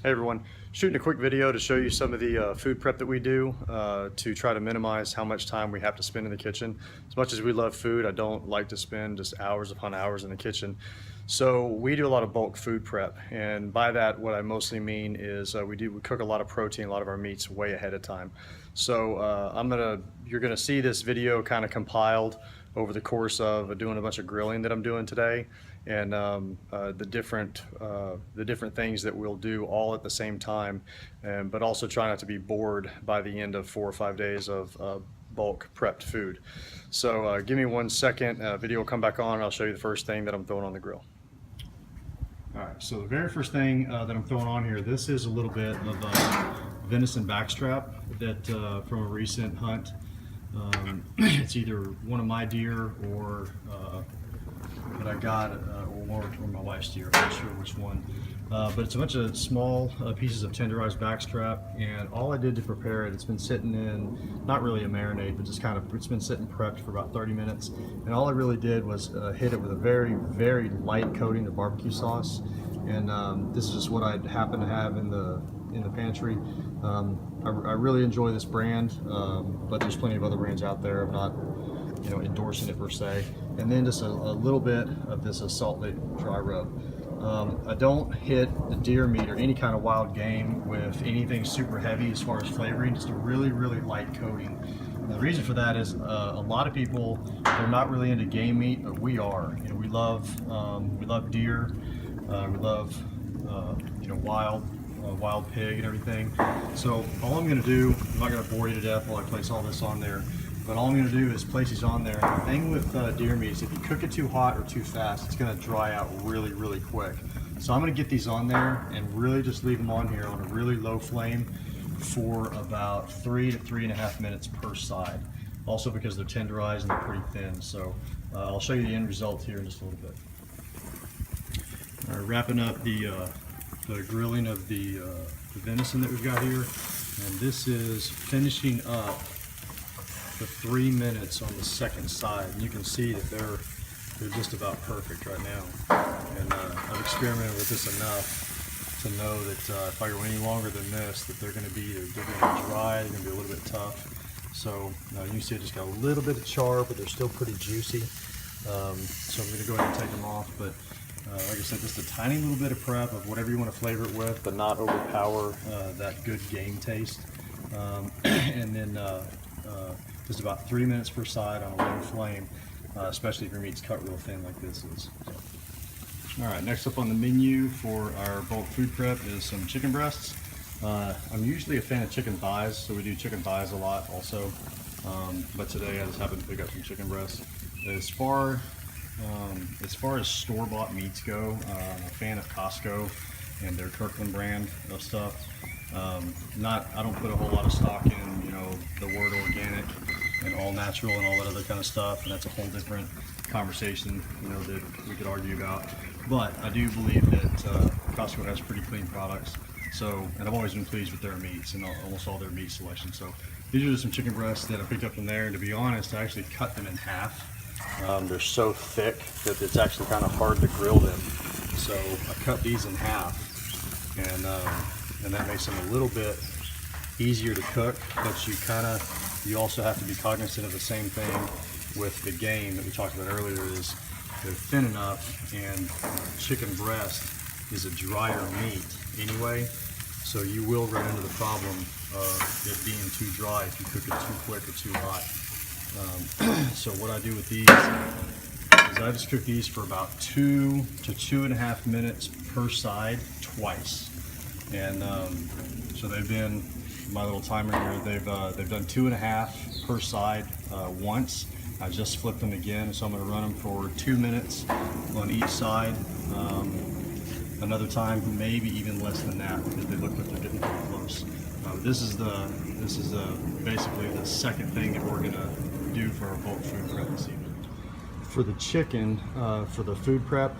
Hey everyone, shooting a quick video to show you some of the food prep that we do to try to minimize how much time we have to spend in the kitchen. As much as we love food, I don't like to spend just hours upon hours in the kitchen. So we do a lot of bulk food prep, and by that what I mostly mean is we cook a lot of protein, a lot of our meats way ahead of time. So you're gonna see this video kind of compiled over the course of doing a bunch of grilling that I'm doing today, and the different things that we'll do all at the same time, but also try not to be bored by the end of 4 or 5 days of bulk prepped food. So give me 1 second, video will come back on and I'll show you the first thing that I'm throwing on the grill. Alright, so the very first thing that I'm throwing on here, this is a little bit of venison backstrap that from a recent hunt. It's either one of my deer or that I got, or my wife's deer. I'm not sure which one. But it's a bunch of small pieces of tenderized backstrap, and all I did to prepare it, it's been sitting in, not really a marinade, but just kind of, it's been sitting prepped for about 30 minutes. And all I really did was hit it with a very, very light coating of barbecue sauce. And this is just what I happen to have in the pantry. I really enjoy this brand, but there's plenty of other brands out there. I'm not, endorsing it per se. And then just a little bit of this Salt Lake dry rub. I don't hit the deer meat or any kind of wild game with anything super heavy as far as flavoring, just a really, really light coating. And the reason for that is a lot of people, they're not really into game meat, but we are. We love deer, we love wild pig and everything. So all I'm going to do, I'm not going to bore you to death while I place all this on there, but all I'm going to do is place these on there. And the thing with deer meat is if you cook it too hot or too fast, it's going to dry out really, really quick. So I'm going to get these on there and really just leave them on here on a really low flame for about 3 to 3.5 minutes per side. Also because they're tenderized and they're pretty thin. So I'll show you the end result here in just a little bit. All right, wrapping up the grilling of the venison that we've got here, and this is finishing up the 3 minutes on the second side, and you can see that they're just about perfect right now. And I've experimented with this enough to know that if I go any longer than this, that they're going to be dry, they're going to be a little bit tough. So you can see I just got a little bit of char, but they're still pretty juicy. So I'm going to go ahead and take them off, but like I said, just a tiny little bit of prep of whatever you want to flavor it with, but not overpower that good game taste. And then just about 3 minutes per side on a low flame, especially if your meat's cut real thin like this is. So. All right, next up on the menu for our bulk food prep is some chicken breasts. I'm usually a fan of chicken thighs, so we do chicken thighs a lot also. But today I just happened to pick up some chicken breasts. As far as store-bought meats go, I'm a fan of Costco and their Kirkland brand of stuff. I don't put a whole lot of stock in, the word organic and all natural and all that other kind of stuff, and that's a whole different conversation, that we could argue about. But I do believe that Costco has pretty clean products. So, and I've always been pleased with their meats and almost all their meat selection. So these are just some chicken breasts that I picked up from there, and to be honest, I actually cut them in half. They're so thick that it's actually kind of hard to grill them. So I cut these in half, and that makes them a little bit easier to cook, but you also have to be cognizant of the same thing with the game that we talked about earlier, is they're thin enough, and chicken breast is a drier meat anyway, so you will run into the problem of it being too dry if you cook it too quick or too hot. So what I do with these is I just cook these for about 2 to 2.5 minutes per side twice. And so they've been, my little timer here, they've done 2.5 per side once. I just flipped them again, so I'm going to run them for 2 minutes on each side. Another time, maybe even less than that, because they look like they're getting pretty close. This is basically the second thing that we're going to do for our bulk food prep this evening. For the chicken, for the food prep,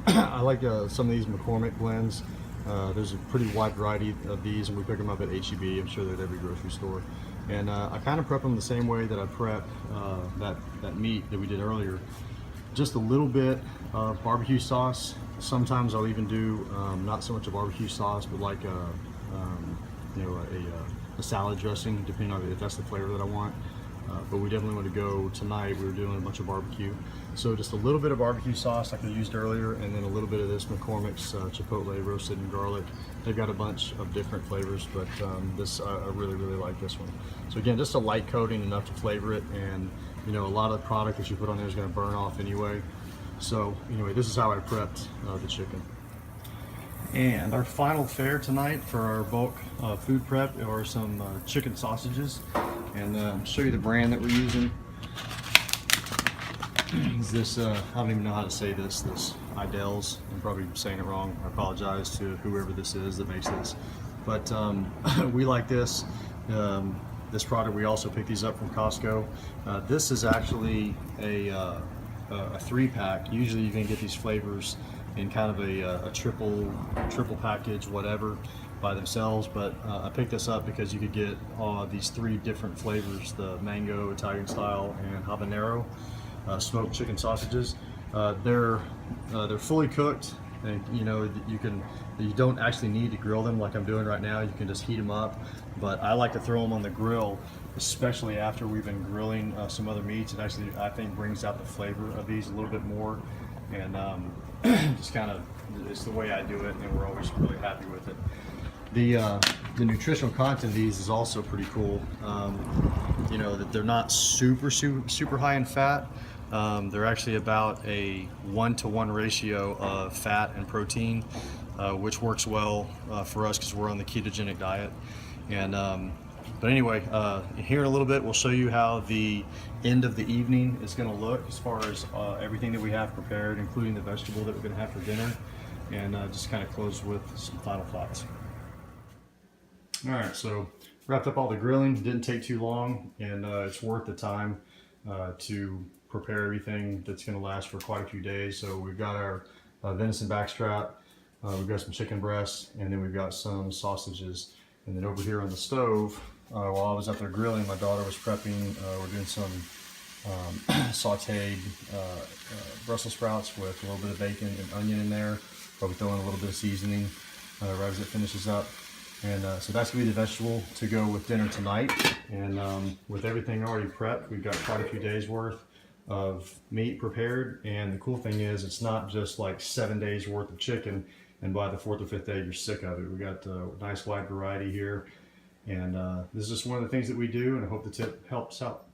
I like some of these McCormick blends. There's a pretty wide variety of these, and we pick them up at H-E-B. I'm sure they're at every grocery store. And I kind of prep them the same way that I prep that meat that we did earlier. just a little bit of barbecue sauce. Sometimes I'll even do not so much a barbecue sauce, but like you know, a salad dressing, depending on if that's the flavor that I want. But we definitely want to go tonight. We were doing a bunch of barbecue, so just a little bit of barbecue sauce like I used earlier, and then a little bit of this McCormick's chipotle roasted in garlic. They've got a bunch of different flavors, but this I really like this one. So again, just a light coating, enough to flavor it, and you know, a lot of the product that you put on there is going to burn off anyway. So anyway, this is how I prepped the chicken. And our final fare tonight for our bulk food prep are some chicken sausages. And show you the brand that we're using. Is this, I don't even know how to say this Idell's. I'm probably saying it wrong. I apologize to whoever this is that makes this. But we like this. This product, we also picked these up from Costco. This is actually a 3-pack. Usually you can get these flavors in kind of a triple package, whatever, by themselves, but I picked this up because you could get these 3 different flavors: the mango, Italian style, and habanero smoked chicken sausages. They're fully cooked, and you know, you don't actually need to grill them like I'm doing right now. You can just heat them up, but I like to throw them on the grill, especially after we've been grilling some other meats. It actually, I think, brings out the flavor of these a little bit more, and just kind of, it's the way I do it, and we're always really happy with it. The nutritional content of these is also pretty cool. You know, that they're not super high in fat. They're actually about a 1-to-1 ratio of fat and protein, which works well for us because we're on the ketogenic diet. And but anyway, here in a little bit we'll show you how the end of the evening is going to look as far as everything that we have prepared, including the vegetable that we're going to have for dinner, and just kind of close with some final thoughts. All right, so wrapped up all the grilling. Didn't take too long, and it's worth the time to prepare everything that's going to last for quite a few days. So we've got our venison backstrap, we've got some chicken breasts, and then we've got some sausages. And then over here on the stove, while I was out there grilling, my daughter was prepping. We're doing some sauteed Brussels sprouts with a little bit of bacon and onion in there. Probably throwing a little bit of seasoning right as it finishes up. And so that's going to be the vegetable to go with dinner tonight. And with everything already prepped, we've got quite a few days worth of meat prepared. And the cool thing is, it's not just like 7 days worth of chicken, and by the 4th or 5th day you're sick of it. We got a nice wide variety here, and this is just one of the things that we do, and I hope the tip helps out.